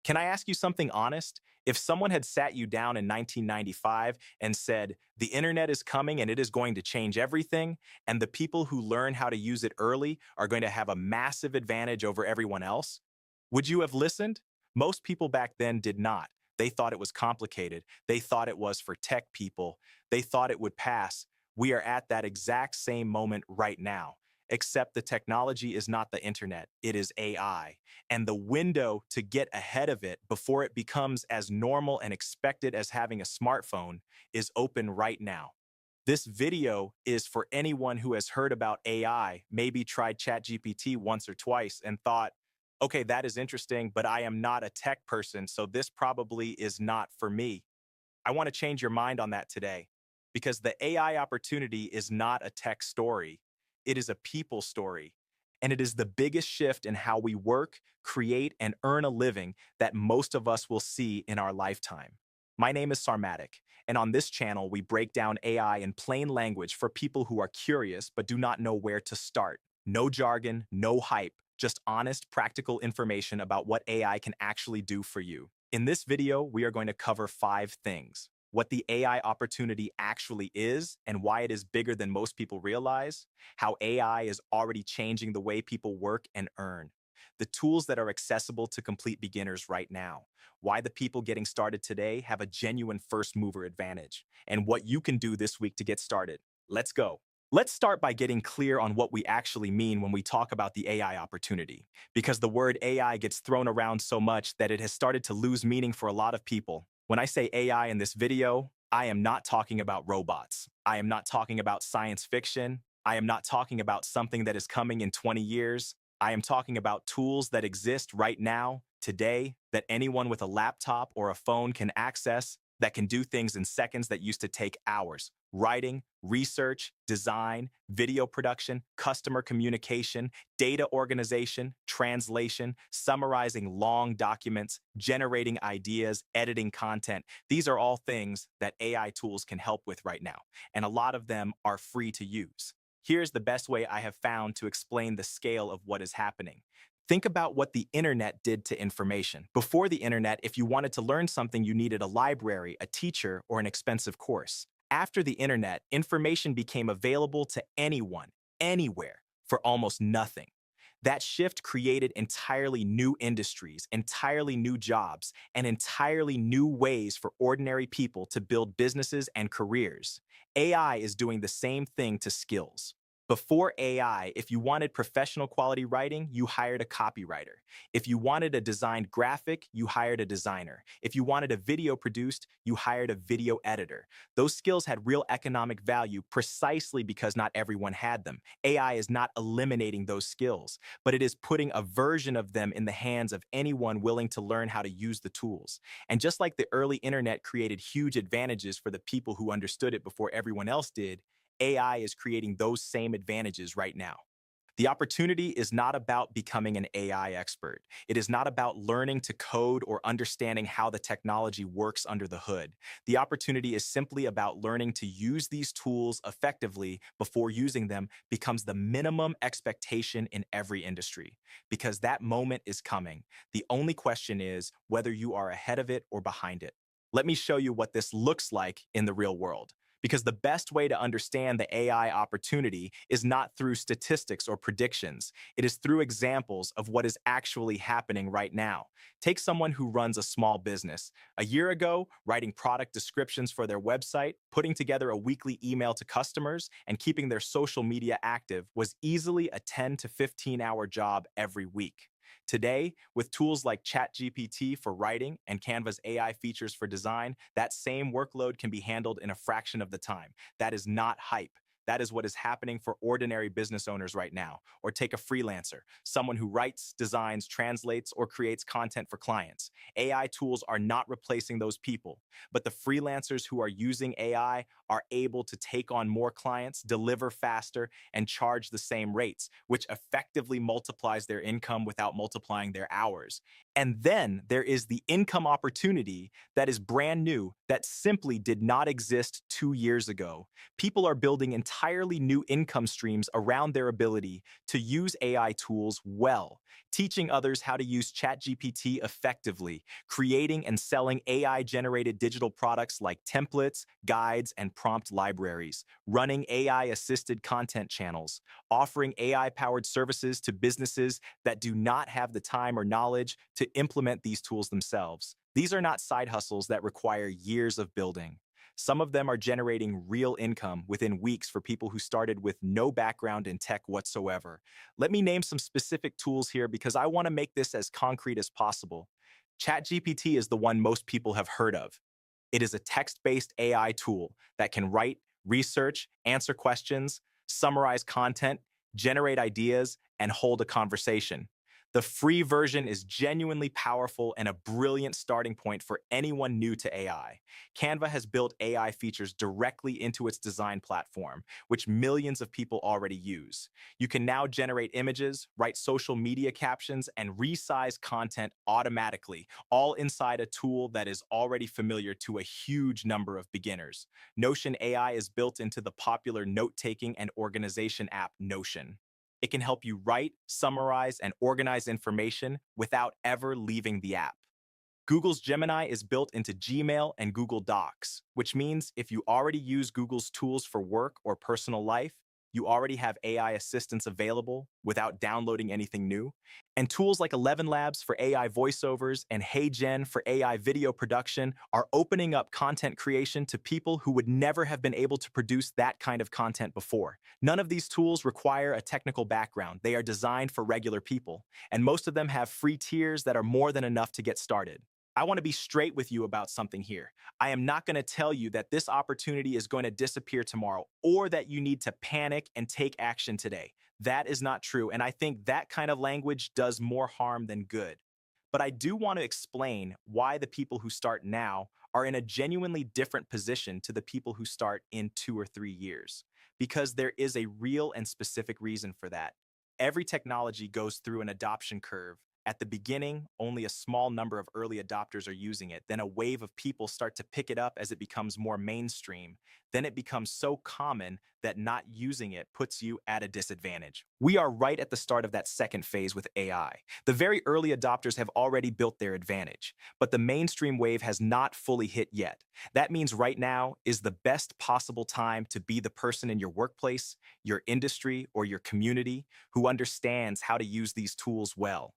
Can I ask you something honest? If someone had sat you down in 1995 and said, the internet is coming and it is going to change everything, and the people who learn how to use it early are going to have a massive advantage over everyone else, would you have listened? Most people back then did not. They thought it was complicated. They thought it was for tech people. They thought it would pass. We are at that exact same moment right now, except the technology is not the internet, it is AI. And the window to get ahead of it before it becomes as normal and expected as having a smartphone is open right now. This video is for anyone who has heard about AI, maybe tried ChatGPT once or twice and thought, okay, that is interesting, but I am not a tech person, so this probably is not for me. I want to change your mind on that today because the AI opportunity is not a tech story. It is a people story. And it is the biggest shift in how we work, create, and earn a living that most of us will see in our lifetime. My name is Sarmatic, and on this channel, we break down AI in plain language for people who are curious but do not know where to start. No jargon, no hype, just honest, practical information about what AI can actually do for you. In this video, we are going to cover 5 things: what the AI opportunity actually is and why it is bigger than most people realize, how AI is already changing the way people work and earn, the tools that are accessible to complete beginners right now, why the people getting started today have a genuine first mover advantage, and what you can do this week to get started. Let's go. Let's start by getting clear on what we actually mean when we talk about the AI opportunity, because the word AI gets thrown around so much that it has started to lose meaning for a lot of people. When I say AI in this video, I am not talking about robots. I am not talking about science fiction. I am not talking about something that is coming in 20 years. I am talking about tools that exist right now, today, that anyone with a laptop or a phone can access, that can do things in seconds that used to take hours. Writing, research, design, video production, customer communication, data organization, translation, summarizing long documents, generating ideas, editing content. These are all things that AI tools can help with right now, and a lot of them are free to use. Here's the best way I have found to explain the scale of what is happening. Think about what the internet did to information. Before the internet, if you wanted to learn something, you needed a library, a teacher, or an expensive course. After the internet, information became available to anyone, anywhere, for almost nothing. That shift created entirely new industries, entirely new jobs, and entirely new ways for ordinary people to build businesses and careers. AI is doing the same thing to skills. Before AI, if you wanted professional quality writing, you hired a copywriter. If you wanted a designed graphic, you hired a designer. If you wanted a video produced, you hired a video editor. Those skills had real economic value precisely because not everyone had them. AI is not eliminating those skills, but it is putting a version of them in the hands of anyone willing to learn how to use the tools. And just like the early internet created huge advantages for the people who understood it before everyone else did, AI is creating those same advantages right now. The opportunity is not about becoming an AI expert. It is not about learning to code or understanding how the technology works under the hood. The opportunity is simply about learning to use these tools effectively before using them becomes the minimum expectation in every industry, because that moment is coming. The only question is whether you are ahead of it or behind it. Let me show you what this looks like in the real world. Because the best way to understand the AI opportunity is not through statistics or predictions. It is through examples of what is actually happening right now. Take someone who runs a small business. A year ago, writing product descriptions for their website, putting together a weekly email to customers, and keeping their social media active was easily a 10 to 15-hour job every week. Today, with tools like ChatGPT for writing and Canva's AI features for design, that same workload can be handled in a fraction of the time. That is not hype. That is what is happening for ordinary business owners right now. Or take a freelancer, someone who writes, designs, translates, or creates content for clients. AI tools are not replacing those people, but the freelancers who are using AI are able to take on more clients, deliver faster, and charge the same rates, which effectively multiplies their income without multiplying their hours. And then there is the income opportunity that is brand new that simply did not exist 2 years ago. People are building entirely new income streams around their ability to use AI tools well. teaching others how to use ChatGPT effectively, creating and selling AI-generated digital products like templates, guides, and prompt libraries, running AI-assisted content channels, offering AI-powered services to businesses that do not have the time or knowledge to implement these tools themselves. These are not side hustles that require years of building. Some of them are generating real income within weeks for people who started with no background in tech whatsoever. Let me name some specific tools here because I want to make this as concrete as possible. ChatGPT is the one most people have heard of. It is a text-based AI tool that can write, research, answer questions, summarize content, generate ideas, and hold a conversation. The free version is genuinely powerful and a brilliant starting point for anyone new to AI. Canva has built AI features directly into its design platform, which millions of people already use. You can now generate images, write social media captions, and resize content automatically, all inside a tool that is already familiar to a huge number of beginners. Notion AI is built into the popular note-taking and organization app Notion. It can help you write, summarize, and organize information without ever leaving the app. Google's Gemini is built into Gmail and Google Docs, which means if you already use Google's tools for work or personal life, you already have AI assistants available without downloading anything new. And tools like ElevenLabs for AI voiceovers and HeyGen for AI video production are opening up content creation to people who would never have been able to produce that kind of content before. None of these tools require a technical background. They are designed for regular people, and most of them have free tiers that are more than enough to get started. I want to be straight with you about something here. I am not going to tell you that this opportunity is going to disappear tomorrow or that you need to panic and take action today. That is not true, and I think that kind of language does more harm than good. But I do want to explain why the people who start now are in a genuinely different position to the people who start in 2 or 3 years, because there is a real and specific reason for that. Every technology goes through an adoption curve. At the beginning, only a small number of early adopters are using it. Then a wave of people start to pick it up as it becomes more mainstream. Then it becomes so common that not using it puts you at a disadvantage. We are right at the start of that second phase with AI. The very early adopters have already built their advantage, but the mainstream wave has not fully hit yet. That means right now is the best possible time to be the person in your workplace, your industry, or your community who understands how to use these tools well.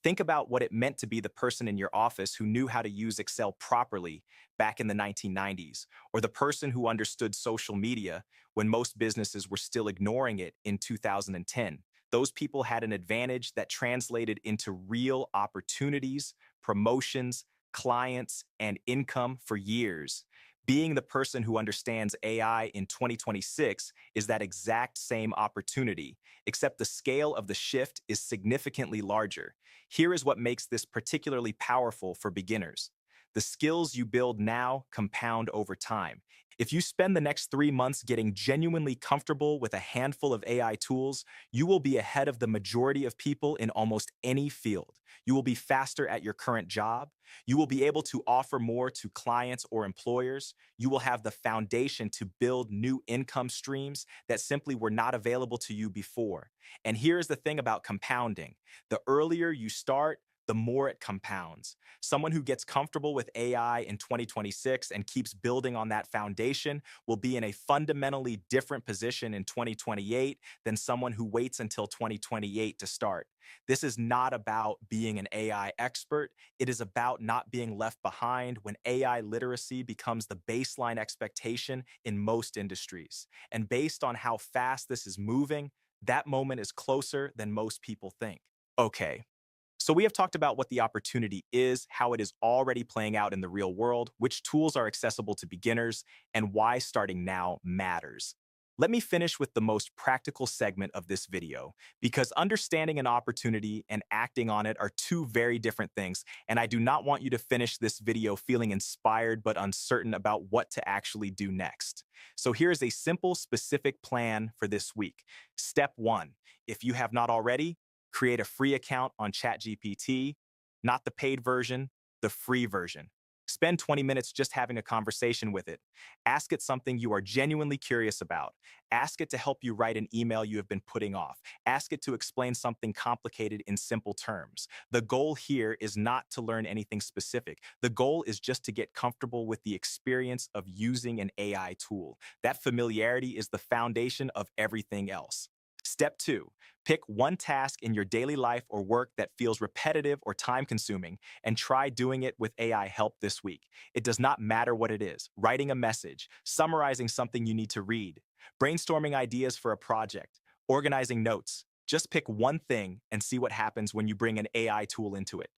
Think about what it meant to be the person in your office who knew how to use Excel properly back in the 1990s, or the person who understood social media when most businesses were still ignoring it in 2010. Those people had an advantage that translated into real opportunities, promotions, clients, and income for years. Being the person who understands AI in 2026 is that exact same opportunity, except the scale of the shift is significantly larger. Here is what makes this particularly powerful for beginners. The skills you build now compound over time. If you spend the next 3 months getting genuinely comfortable with a handful of AI tools, you will be ahead of the majority of people in almost any field. You will be faster at your current job. You will be able to offer more to clients or employers. You will have the foundation to build new income streams that simply were not available to you before. And here's the thing about compounding. The earlier you start, the more it compounds. Someone who gets comfortable with AI in 2026 and keeps building on that foundation will be in a fundamentally different position in 2028 than someone who waits until 2028 to start. This is not about being an AI expert. It is about not being left behind when AI literacy becomes the baseline expectation in most industries. And based on how fast this is moving, that moment is closer than most people think. Okay. So we have talked about what the opportunity is, how it is already playing out in the real world, which tools are accessible to beginners, and why starting now matters. Let me finish with the most practical segment of this video, because understanding an opportunity and acting on it are two very different things, and I do not want you to finish this video feeling inspired but uncertain about what to actually do next. So here is a simple, specific plan for this week. Step 1, if you have not already, create a free account on ChatGPT, not the paid version, the free version. Spend 20 minutes just having a conversation with it. Ask it something you are genuinely curious about. Ask it to help you write an email you have been putting off. Ask it to explain something complicated in simple terms. The goal here is not to learn anything specific. The goal is just to get comfortable with the experience of using an AI tool. That familiarity is the foundation of everything else. Step 2. Pick one task in your daily life or work that feels repetitive or time-consuming and try doing it with AI help this week. It does not matter what it is: writing a message, summarizing something you need to read, brainstorming ideas for a project, organizing notes. Just pick one thing and see what happens when you bring an AI tool into it.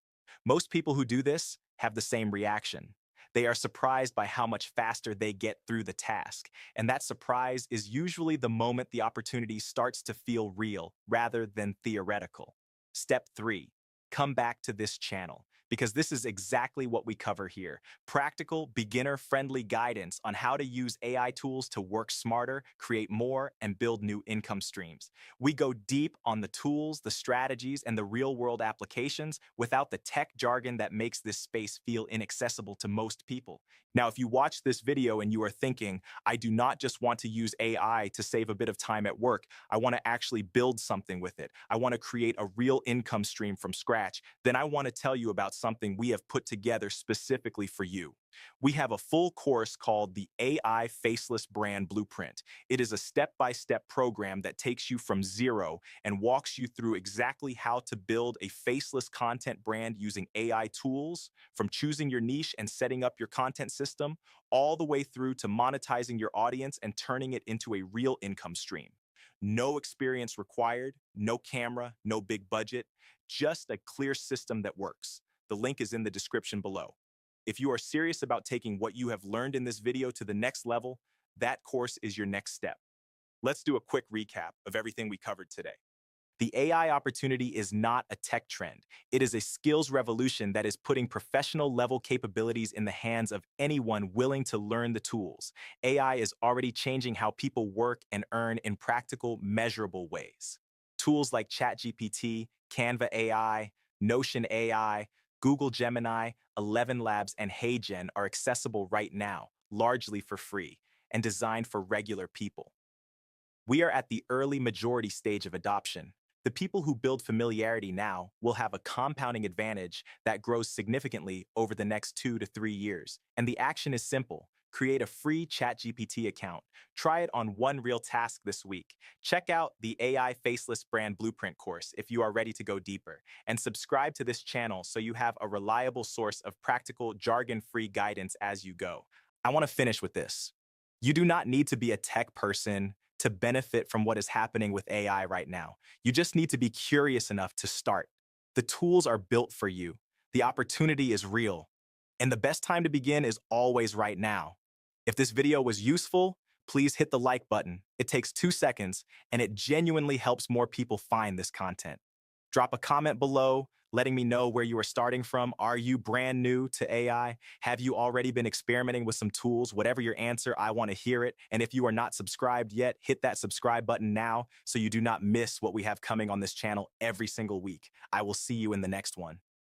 Most people who do this have the same reaction. They are surprised by how much faster they get through the task, and that surprise is usually the moment the opportunity starts to feel real rather than theoretical. Step 3. Come back to this channel, because this is exactly what we cover here: practical, beginner-friendly guidance on how to use AI tools to work smarter, create more, and build new income streams. We go deep on the tools, the strategies, and the real-world applications without the tech jargon that makes this space feel inaccessible to most people. Now, if you watch this video and you are thinking, I do not just want to use AI to save a bit of time at work, I want to actually build something with it, I want to create a real income stream from scratch, then I want to tell you about something we have put together specifically for you. We have a full course called the AI Faceless Brand Blueprint. It is a step-by-step program that takes you from zero and walks you through exactly how to build a faceless content brand using AI tools, from choosing your niche and setting up your content system, all the way through to monetizing your audience and turning it into a real income stream. No experience required, no camera, no big budget, just a clear system that works. The link is in the description below. If you are serious about taking what you have learned in this video to the next level, that course is your next step. Let's do a quick recap of everything we covered today. The AI opportunity is not a tech trend. It is a skills revolution that is putting professional level capabilities in the hands of anyone willing to learn the tools. AI is already changing how people work and earn in practical, measurable ways. Tools like ChatGPT, Canva AI, Notion AI, Google Gemini, ElevenLabs, and HeyGen are accessible right now, largely for free, and designed for regular people. We are at the early majority stage of adoption. The people who build familiarity now will have a compounding advantage that grows significantly over the next 2 to 3 years. And the action is simple: create a free ChatGPT account. Try it on one real task this week. Check out the AI Faceless Brand Blueprint course if you are ready to go deeper. And subscribe to this channel so you have a reliable source of practical, jargon-free guidance as you go. I want to finish with this. You do not need to be a tech person to benefit from what is happening with AI right now. You just need to be curious enough to start. The tools are built for you. The opportunity is real. And the best time to begin is always right now. If this video was useful, please hit the like button. It takes 2 seconds, and it genuinely helps more people find this content. Drop a comment below letting me know where you are starting from. Are you brand new to AI? Have you already been experimenting with some tools? Whatever your answer, I want to hear it. And if you are not subscribed yet, hit that subscribe button now so you do not miss what we have coming on this channel every single week. I will see you in the next one.